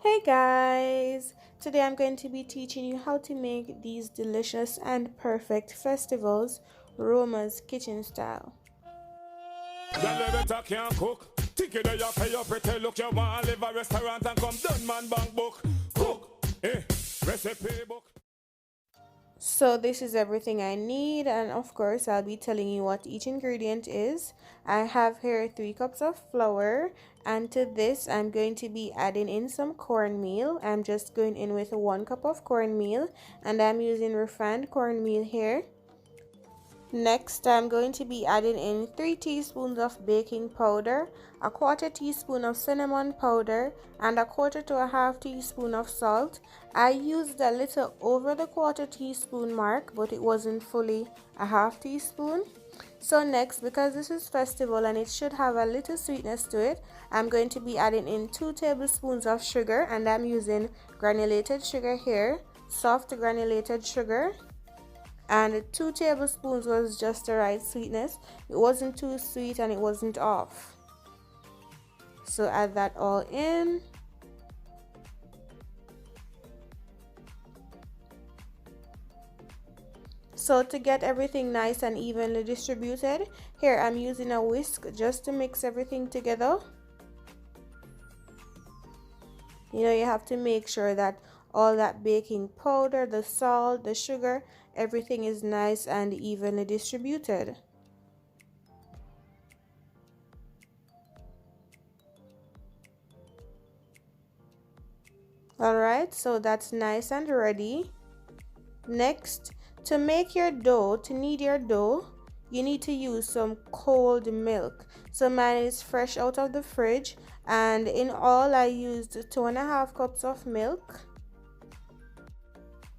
Hey guys! Today I'm going to be teaching you how to make these delicious and perfect festivals, ROMA'S kitchen style. Y'all better can cook. Think you know you pay your pretty look. You want to live a restaurant and come done man bank book. Cook, recipe book. So this is everything I need, and of course I'll be telling you what each ingredient is. I have here 3 cups of flour, and to this I'm going to be adding in some cornmeal. I'm just going in with 1 cup of cornmeal, and I'm using refined cornmeal here. Next, I'm going to be adding in 3 teaspoons of baking powder, a 1/4 teaspoon of cinnamon powder, and a 1/4 to a 1/2 teaspoon of salt. I used a little over the 1/4 teaspoon mark, but it wasn't fully a 1/2 teaspoon. So next, because this is festival and it should have a little sweetness to it, I'm going to be adding in 2 tablespoons of sugar, and I'm using granulated sugar here, soft granulated sugar. And 2 tablespoons was just the right sweetness. It wasn't too sweet and it wasn't off. So add that all in. So to get everything nice and evenly distributed, here I'm using a whisk just to mix everything together. You have to make sure that all that baking powder, the salt, the sugar, everything is nice and evenly distributed. Alright, so that's nice and ready. Next, to make your dough, to knead your dough, you need to use some cold milk. So mine is fresh out of the fridge, and in all I used 2.5 cups of milk.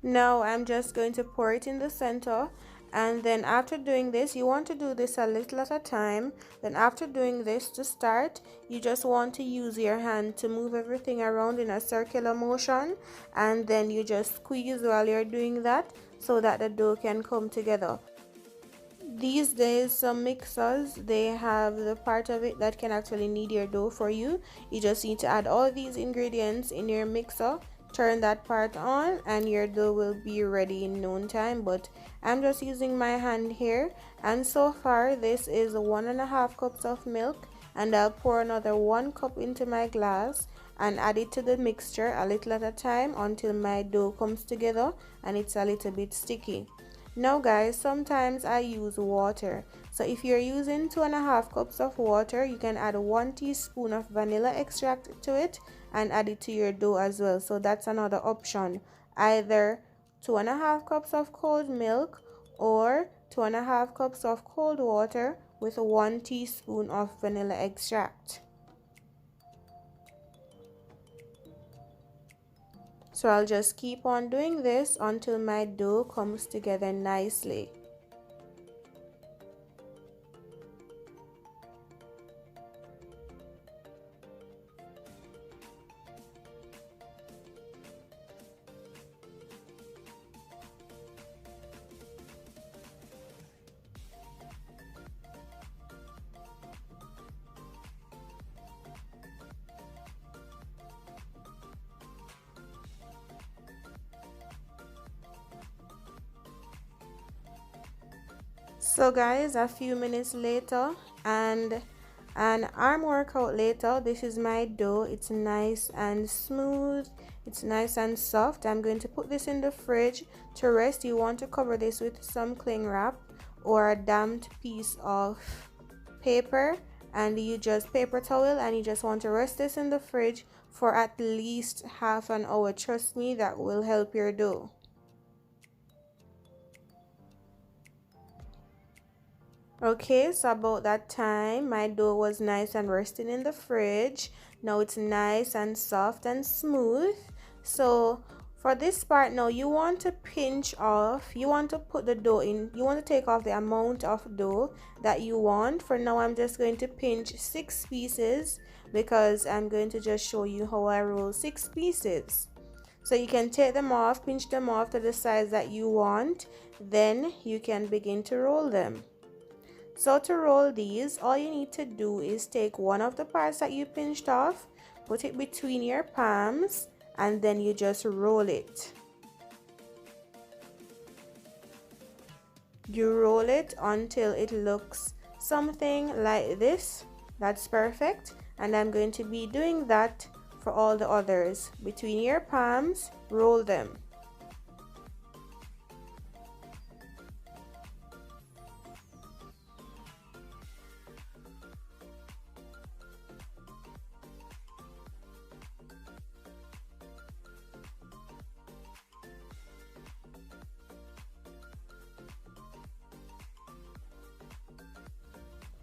Now I'm just going to pour it in the center, and then after doing this, you want to do this a little at a time. Then after doing this, to start, you just want to use your hand to move everything around in a circular motion, and then you just squeeze while you're doing that so that the dough can come together. These days, some mixers, they have the part of it that can actually knead your dough for you. You just need to add all these ingredients in your mixer, turn that part on, and your dough will be ready in no time. But I'm just using my hand here, and so far this is 1.5 cups of milk, and I'll pour another 1 cup into my glass and add it to the mixture a little at a time until my dough comes together and it's a little bit sticky. Now guys, sometimes I use water, so if you're using 2.5 cups of water, you can add 1 teaspoon of vanilla extract to it and add it to your dough as well. So that's another option, either 2.5 cups of cold milk or 2.5 cups of cold water with 1 teaspoon of vanilla extract. So I'll just keep on doing this until my dough comes together nicely. So guys, a few minutes later and an arm workout later, this is my dough. It's nice and smooth, it's nice and soft. I'm going to put this in the fridge to rest. You want to cover this with some cling wrap or a damped piece of paper, and you just paper towel, and you just want to rest this in the fridge for at least half an hour. Trust me, that will help your dough. Okay, so about that time, my dough was nice and resting in the fridge. Now it's nice and soft and smooth. So for this part now, you want to pinch off, you want to put the dough in, you want to take off the amount of dough that you want. For now, I'm just going to pinch 6 pieces because I'm going to just show you how I roll 6 pieces. So you can take them off, pinch them off to the size that you want, then you can begin to roll them. So to roll these, all you need to do is take one of the parts that you pinched off, put it between your palms, and then you just roll it. You roll it until it looks something like this. That's perfect, and I'm going to be doing that for all the others. Between your palms, roll them.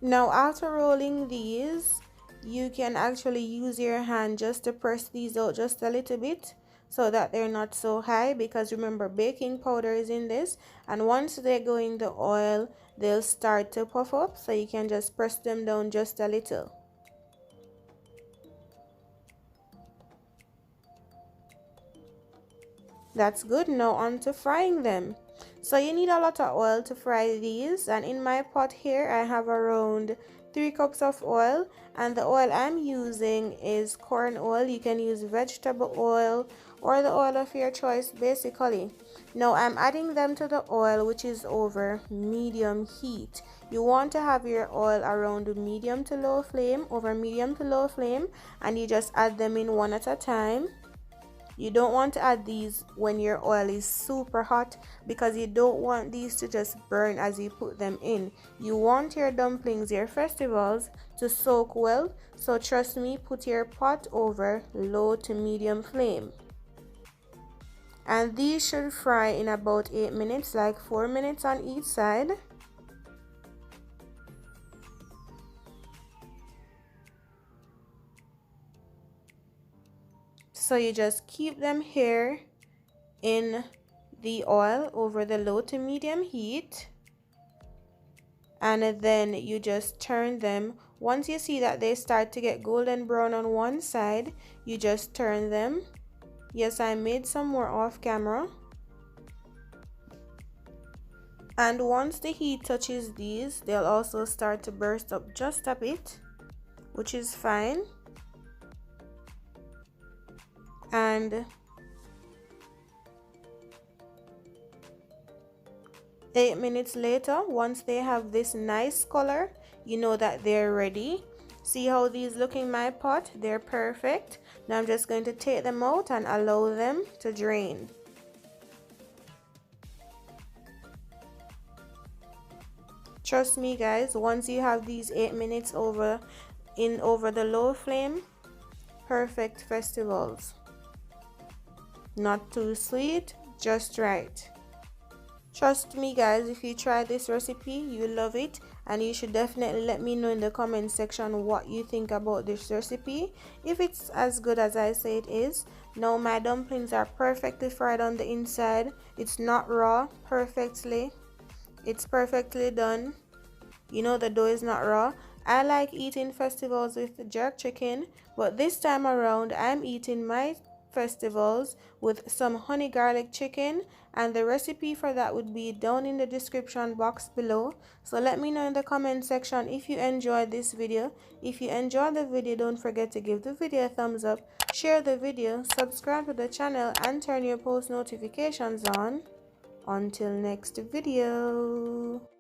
Now after rolling these, you can actually use your hand just to press these out just a little bit so that they're not so high, because remember baking powder is in this, and once they go in the oil they'll start to puff up, so you can just press them down just a little. That's good. Now on to frying them. So you need a lot of oil to fry these, and in my pot here I have around 3 cups of oil, and the oil I'm using is corn oil. You can use vegetable oil or the oil of your choice basically. Now I'm adding them to the oil, which is over medium heat. You want to have your oil around medium to low flame, over medium to low flame, and you just add them in one at a time. You don't want to add these when your oil is super hot, because you don't want these to just burn as you put them in. You want your dumplings, your festivals, to soak well, so trust me, put your pot over low to medium flame. And these should fry in about 8 minutes, like 4 minutes on each side. So you just keep them here in the oil over the low to medium heat, and then you just turn them. Once you see that they start to get golden brown on one side, you just turn them. Yes, I made some more off camera. And once the heat touches these, they'll also start to burst up just a bit, which is fine. And 8 minutes later, once they have this nice color, you know that they're ready. See how these look in my pot? They're perfect. Now I'm just going to take them out and allow them to drain. Trust me guys, once you have these 8 minutes over the low flame, perfect festivals. Not too sweet, just right. Trust me guys, if you try this recipe, you love it, and you should definitely let me know in the comment section what you think about this recipe, if it's as good as I say it is. Now my dumplings are perfectly fried on the inside. It's not raw, it's perfectly done. You know the dough is not raw. I like eating festivals with jerk chicken, but this time around I'm eating my festivals with some honey garlic chicken, and the recipe for that would be down in the description box below. So let me know in the comment section if you enjoyed this video. If you enjoyed the video, don't forget to give the video a thumbs up, share the video, subscribe to the channel, and turn your post notifications on. Until next video.